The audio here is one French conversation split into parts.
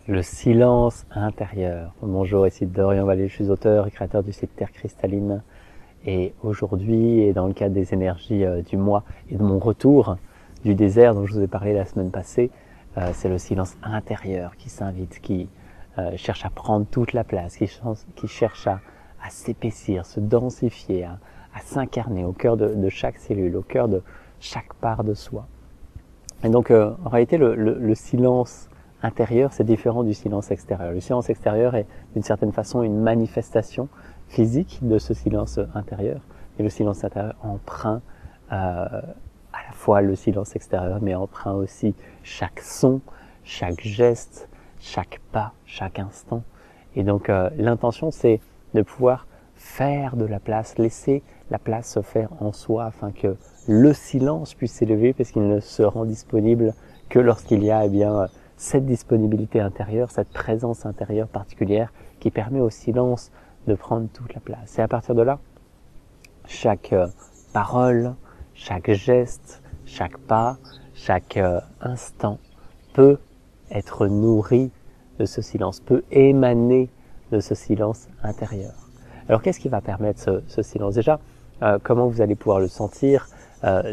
Le silence intérieur. Bonjour, ici Dorian Vallée, je suis auteur et créateur du site Terre Cristalline. Et aujourd'hui, et dans le cadre des énergies du mois et de mon retour du désert dont je vous ai parlé la semaine passée, c'est le silence intérieur qui s'invite, qui cherche à prendre toute la place, qui cherche à s'épaissir, se densifier, à s'incarner au cœur de chaque cellule, au cœur de chaque part de soi. Et donc, en réalité, le silence intérieur, c'est différent du silence extérieur. Le silence extérieur est d'une certaine façon une manifestation physique de ce silence intérieur. Et le silence intérieur empreint à la fois le silence extérieur, mais empreint aussi chaque son, chaque geste, chaque pas, chaque instant. Et donc, l'intention, c'est de pouvoir faire de la place, laisser la place se faire en soi afin que le silence puisse s'élever, parce qu'il ne se rend disponible que lorsqu'il y a cette disponibilité intérieure, cette présence intérieure particulière qui permet au silence de prendre toute la place. Et à partir de là, chaque parole, chaque geste, chaque pas, chaque instant peut être nourri de ce silence, peut émaner de ce silence intérieur. Alors qu'est-ce qui va permettre ce silence? Déjà, comment vous allez pouvoir le sentir?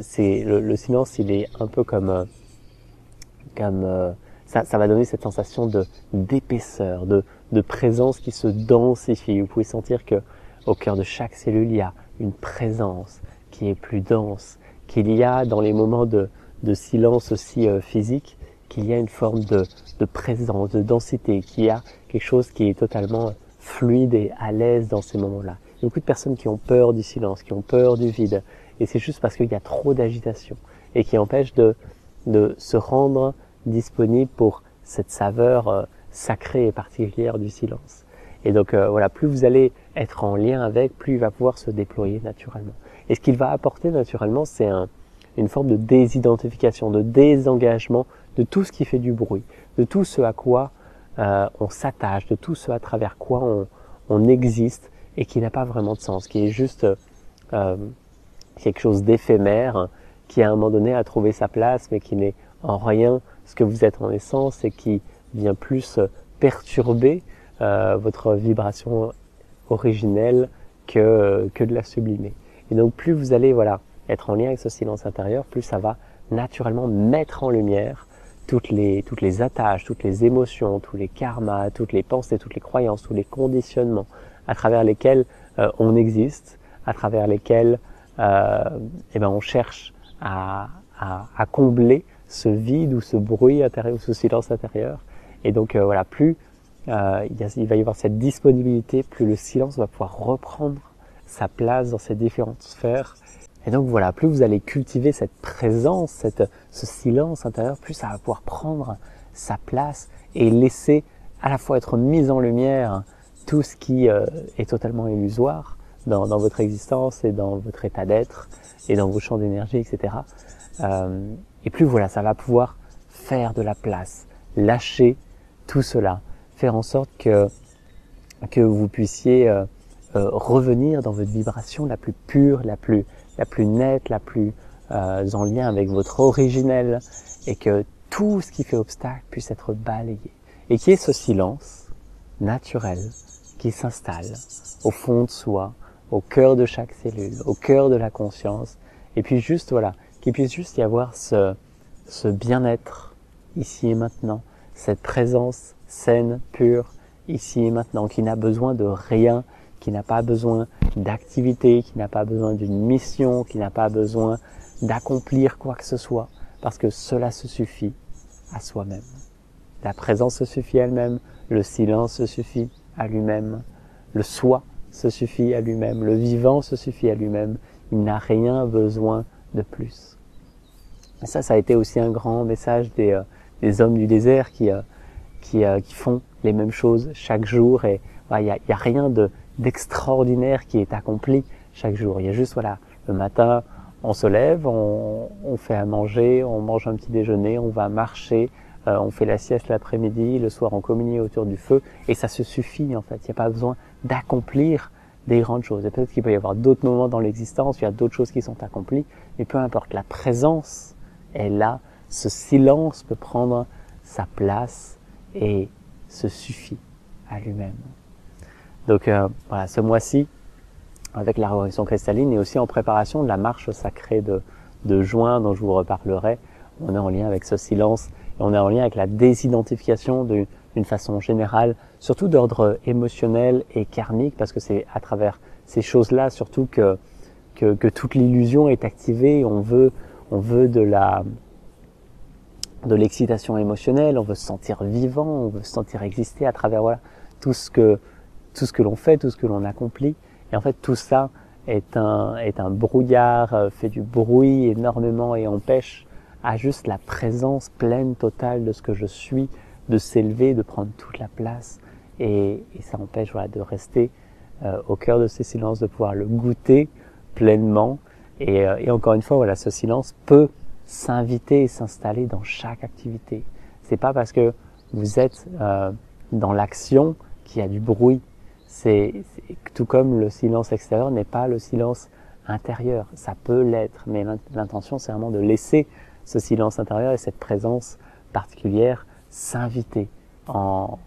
C'est le silence, il est un peu comme ça va donner cette sensation d'épaisseur, de présence qui se densifie. Vous pouvez sentir que au cœur de chaque cellule, il y a une présence qui est plus dense, qu'il y a dans les moments de silence aussi physique, qu'il y a une forme de présence, de densité, qu'il y a quelque chose qui est totalement fluide et à l'aise dans ces moments-là. Il y a beaucoup de personnes qui ont peur du silence, qui ont peur du vide, et c'est juste parce qu'il y a trop d'agitation et qui empêche de se rendre disponible pour cette saveur sacrée et particulière du silence. Et donc voilà, plus vous allez être en lien avec, plus il va pouvoir se déployer naturellement. Et ce qu'il va apporter naturellement, c'est une forme de désidentification, de désengagement de tout ce qui fait du bruit, de tout ce à quoi on s'attache, de tout ce à travers quoi on existe et qui n'a pas vraiment de sens, qui est juste quelque chose d'éphémère, qui à un moment donné a trouvé sa place, mais qui n'est en rien ce que vous êtes en essence et qui vient plus perturber votre vibration originelle que de la sublimer. Et donc plus vous allez être en lien avec ce silence intérieur, plus ça va naturellement mettre en lumière toutes les attaches, toutes les émotions, tous les karmas, toutes les pensées, toutes les croyances, tous les conditionnements à travers lesquels on existe, à travers lesquels on cherche à combler ce vide ou ce bruit intérieur ou ce silence intérieur. Et donc plus il va y avoir cette disponibilité, plus le silence va pouvoir reprendre sa place dans ces différentes sphères. Et donc voilà, plus vous allez cultiver cette présence, ce silence intérieur, plus ça va pouvoir prendre sa place et laisser à la fois être mis en lumière tout ce qui est totalement illusoire dans votre existence et dans votre état d'être et dans vos champs d'énergie, etc. Et plus ça va pouvoir faire de la place, lâcher tout cela, faire en sorte que vous puissiez revenir dans votre vibration la plus pure, la plus nette, la plus en lien avec votre originel, et que tout ce qui fait obstacle puisse être balayé. Et qu'il y ait ce silence naturel qui s'installe au fond de soi, au cœur de chaque cellule, au cœur de la conscience, et puis juste qu'il puisse juste y avoir ce bien-être ici et maintenant, cette présence saine, pure, ici et maintenant, qui n'a besoin de rien, qui n'a pas besoin d'activité, qui n'a pas besoin d'une mission, qui n'a pas besoin d'accomplir quoi que ce soit, parce que cela se suffit à soi-même. La présence se suffit à elle-même, le silence se suffit à lui-même, le soi se suffit à lui-même, le vivant se suffit à lui-même, il n'a rien besoin de plus. Et ça a été aussi un grand message des hommes du désert qui font les mêmes choses chaque jour, et il y a rien d'extraordinaire qui est accompli chaque jour. Il y a juste le matin, on se lève, on fait à manger, on mange un petit déjeuner, on va marcher, on fait la sieste l'après-midi, le soir on communie autour du feu, et ça se suffit en fait. Il n'y a pas besoin d'accomplir des grandes choses. Et peut-être qu'il peut y avoir d'autres moments dans l'existence, il y a d'autres choses qui sont accomplies, mais peu importe, la présence est là, ce silence peut prendre sa place, et se suffit à lui-même. Donc voilà, ce mois-ci, avec la reconnexion cristalline et aussi en préparation de la marche sacrée de juin dont je vous reparlerai, on est en lien avec ce silence et on est en lien avec la désidentification d'une façon générale, surtout d'ordre émotionnel et karmique, parce que c'est à travers ces choses-là surtout que toute l'illusion est activée. On veut de l'excitation émotionnelle, on veut se sentir vivant, on veut se sentir exister à travers voilà tout ce que l'on fait, tout ce que l'on accomplit. Et en fait, tout ça est un brouillard, fait du bruit énormément et empêche à juste la présence pleine, totale de ce que je suis, de s'élever, de prendre toute la place. Et ça empêche voilà, de rester au cœur de ces silences, de pouvoir le goûter pleinement. Et encore une fois, voilà, ce silence peut s'inviter et s'installer dans chaque activité. C'est pas parce que vous êtes dans l'action qu'il y a du bruit. C'est tout comme le silence extérieur n'est pas le silence intérieur. Ça peut l'être, mais l'intention c'est vraiment de laisser ce silence intérieur et cette présence particulière s'inviter dans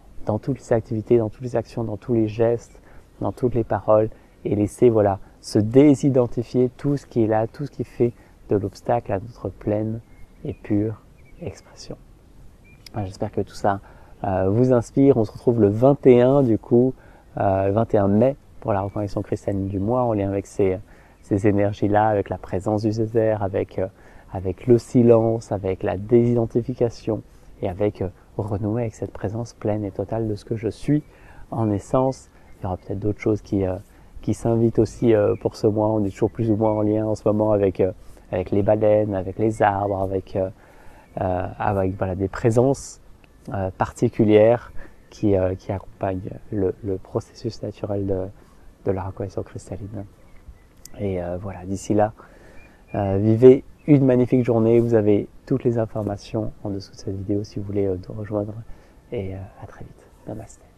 toutes les activités, dans toutes les actions, dans tous les gestes, dans toutes les paroles, et laisser voilà se désidentifier tout ce qui est là, tout ce qui fait de l'obstacle à notre pleine et pure expression. J'espère que tout ça vous inspire. On se retrouve le 21 du coup, le 21 mai pour la reconnexion cristalline du mois, en lien avec ces énergies-là, avec la présence du désert, avec le silence, avec la désidentification et avec renouer avec cette présence pleine et totale de ce que je suis en essence. Il y aura peut-être d'autres choses qui s'invitent aussi pour ce mois. On est toujours plus ou moins en lien en ce moment avec les baleines, avec les arbres, avec voilà, des présences particulières qui accompagnent le processus naturel de la reconnexion cristalline. Et voilà, d'ici là, vivez une magnifique journée. Vous avez toutes les informations en dessous de cette vidéo si vous voulez nous rejoindre. Et à très vite. Namasté.